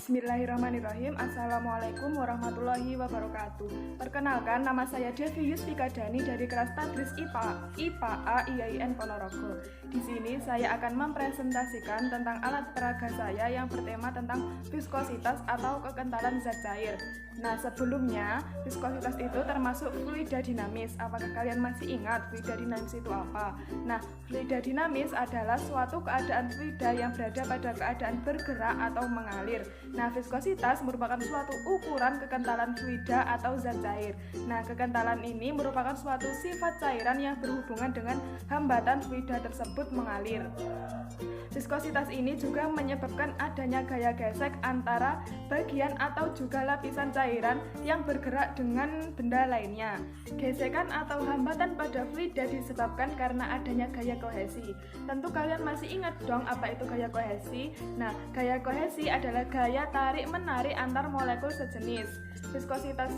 Bismillahirrahmanirrahim. Assalamualaikum warahmatullahi wabarakatuh. Perkenalkan, nama saya Devi Yustika Dani dari kelas Tadris IPA A IAIN Ponorogo. Di sini saya akan mempresentasikan tentang alat peraga saya yang bertema tentang viskositas atau kekentalan zat cair. Nah, sebelumnya viskositas itu termasuk fluida dinamis. Apakah kalian masih ingat fluida dinamis itu apa? Nah, fluida dinamis adalah suatu keadaan fluida yang berada pada keadaan bergerak atau mengalir. Nah, viskositas merupakan suatu ukuran kekentalan fluida atau zat cair. Nah, kekentalan ini merupakan suatu sifat cairan yang berhubungan dengan hambatan fluida tersebut mengalir. Viskositas ini juga menyebabkan adanya gaya gesek antara bagian atau juga lapisan cairan yang bergerak dengan benda lainnya. Gesekan atau hambatan pada fluida disebabkan karena adanya gaya kohesi. Tentu kalian masih ingat dong apa itu gaya kohesi? Nah, gaya kohesi adalah gaya tarik-menarik antar molekul sejenis. Viskositas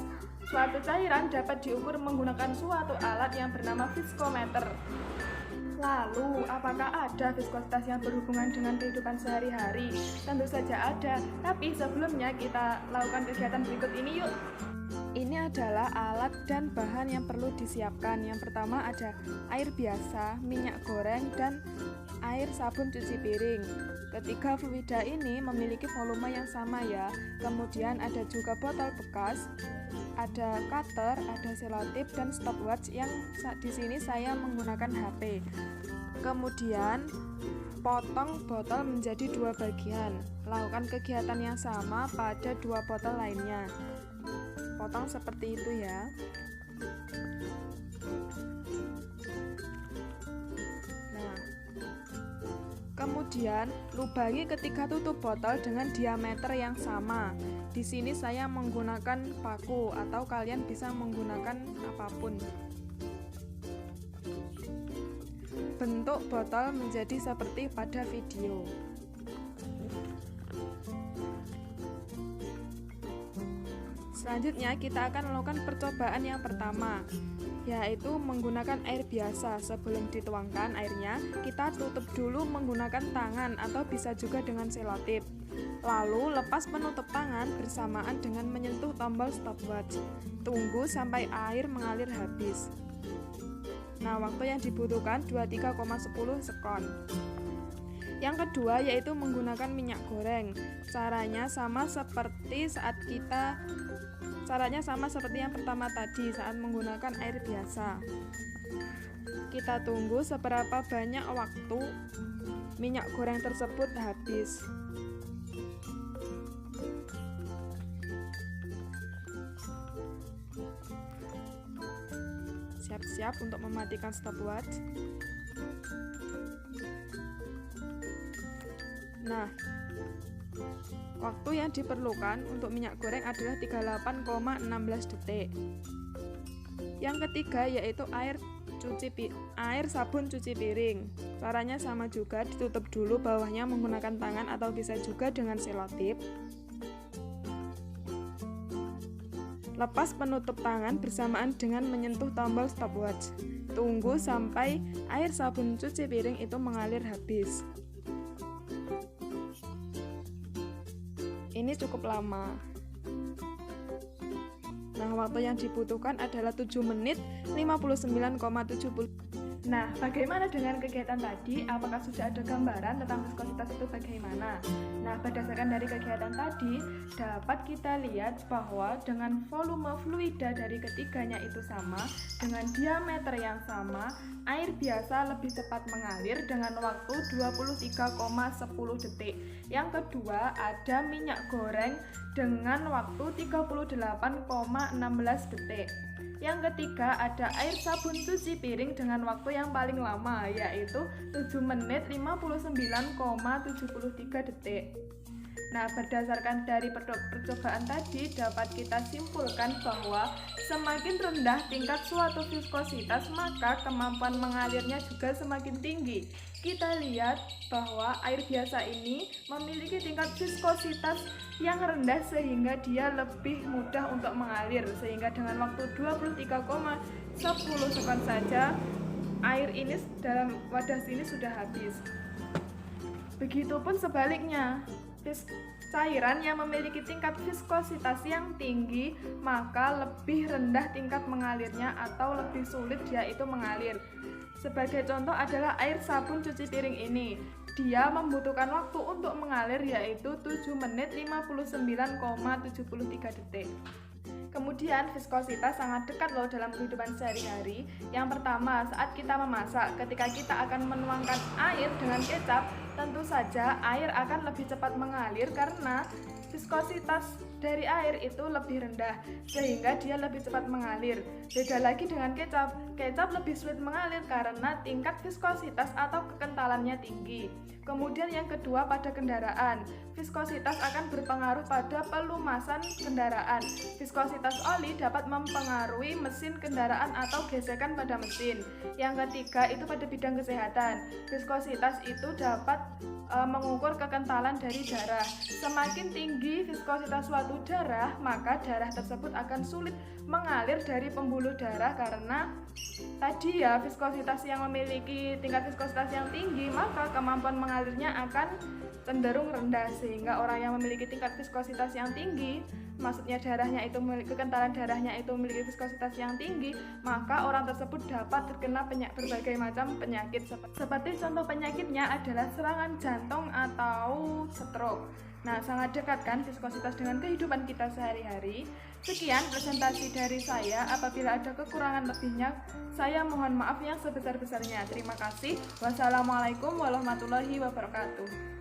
suatu cairan dapat diukur menggunakan suatu alat yang bernama viskometer. Lalu, apakah ada viskositas yang berhubungan dengan kehidupan sehari-hari? Tentu saja ada, tapi sebelumnya kita lakukan kegiatan berikut ini yuk. Ini adalah alat dan bahan yang perlu disiapkan. Yang pertama ada air biasa, minyak goreng, dan air sabun cuci piring. Ketiga fluida ini memiliki volume yang sama ya. Kemudian ada juga botol bekas, ada cutter, ada selotip, dan stopwatch yang di sini saya menggunakan HP. Kemudian potong botol menjadi dua bagian. Lakukan kegiatan yang sama pada dua botol lainnya. Potong seperti itu ya. Nah, kemudian lubangi ketiga tutup botol dengan diameter yang sama. Di sini saya menggunakan paku atau kalian bisa menggunakan apapun. Bentuk botol menjadi seperti pada video. Selanjutnya kita akan melakukan percobaan yang pertama, yaitu menggunakan air biasa. Sebelum dituangkan airnya, kita tutup dulu menggunakan tangan atau bisa juga dengan selotip. Lalu lepas penutup tangan bersamaan dengan menyentuh tombol stopwatch. Tunggu sampai air mengalir habis. Nah, waktu yang dibutuhkan 23,10 sekon. Yang kedua yaitu menggunakan minyak goreng. Caranya sama seperti yang pertama tadi saat menggunakan air biasa. Kita tunggu seberapa banyak waktu minyak goreng tersebut habis. Siap-siap untuk mematikan stopwatch. Nah, waktu yang diperlukan untuk minyak goreng adalah 38,16 detik. Yang ketiga yaitu air sabun cuci piring. Caranya sama juga, ditutup dulu bawahnya menggunakan tangan atau bisa juga dengan selotip. Lepas penutup tangan bersamaan dengan menyentuh tombol stopwatch. Tunggu sampai air sabun cuci piring itu mengalir habis. Ini cukup lama. Nah, waktu yang dibutuhkan adalah 7 menit 59,70. Nah, bagaimana dengan kegiatan tadi? Apakah sudah ada gambaran tentang viskositas itu bagaimana? Nah, berdasarkan dari kegiatan tadi, dapat kita lihat bahwa dengan volume fluida dari ketiganya itu sama, dengan diameter yang sama, air biasa lebih cepat mengalir dengan waktu 23,10 detik. Yang kedua, ada minyak goreng dengan waktu 38,16 detik. Yang ketiga, ada air sabun cuci piring dengan waktu yang paling lama, yaitu 7 menit 59,73 detik. Nah, berdasarkan dari percobaan tadi, dapat kita simpulkan bahwa semakin rendah tingkat suatu viskositas, maka kemampuan mengalirnya juga semakin tinggi. Kita lihat bahwa air biasa ini memiliki tingkat viskositas yang rendah sehingga dia lebih mudah untuk mengalir, sehingga dengan waktu 23,10 sekon saja air ini dalam wadah sini sudah habis. Begitupun sebaliknya, cairan yang memiliki tingkat viskositas yang tinggi maka lebih rendah tingkat mengalirnya atau lebih sulit dia itu mengalir. Sebagai contoh adalah air sabun cuci piring ini. Dia membutuhkan waktu untuk mengalir yaitu 7 menit 59,73 detik. Kemudian viskositas sangat dekat loh dalam kehidupan sehari-hari. Yang pertama, saat kita memasak, ketika kita akan menuangkan air dengan kecap, tentu saja air akan lebih cepat mengalir karena viskositas dari air itu lebih rendah sehingga dia lebih cepat mengalir. Beda lagi dengan kecap. Kecap lebih sulit mengalir karena tingkat viskositas atau kekentalannya tinggi. Kemudian yang kedua pada kendaraan. Viskositas akan berpengaruh pada pelumasan kendaraan. Viskositas oli dapat mempengaruhi mesin kendaraan atau gesekan pada mesin. Yang ketiga itu pada bidang kesehatan. Viskositas itu dapat mengukur kekentalan dari darah. Semakin tinggi viskositas suatu darah, maka darah tersebut akan sulit mengalir dari pembuluh darah karena tadi ya viskositas yang memiliki tingkat viskositas yang tinggi, maka kemampuan mengalirnya akan cenderung rendah sehingga orang yang memiliki tingkat viskositas yang tinggi, maksudnya darahnya itu kekentalan darahnya itu memiliki viskositas yang tinggi, maka orang tersebut dapat terkena berbagai macam penyakit. Seperti contoh penyakitnya adalah serangan jantung atau stroke. Nah, sangat dekat kan viskositas dengan kehidupan kita sehari-hari. Sekian presentasi dari saya. Apabila ada kekurangan lebihnya, saya mohon maaf yang sebesar-besarnya. Terima kasih. Wassalamualaikum warahmatullahi wabarakatuh.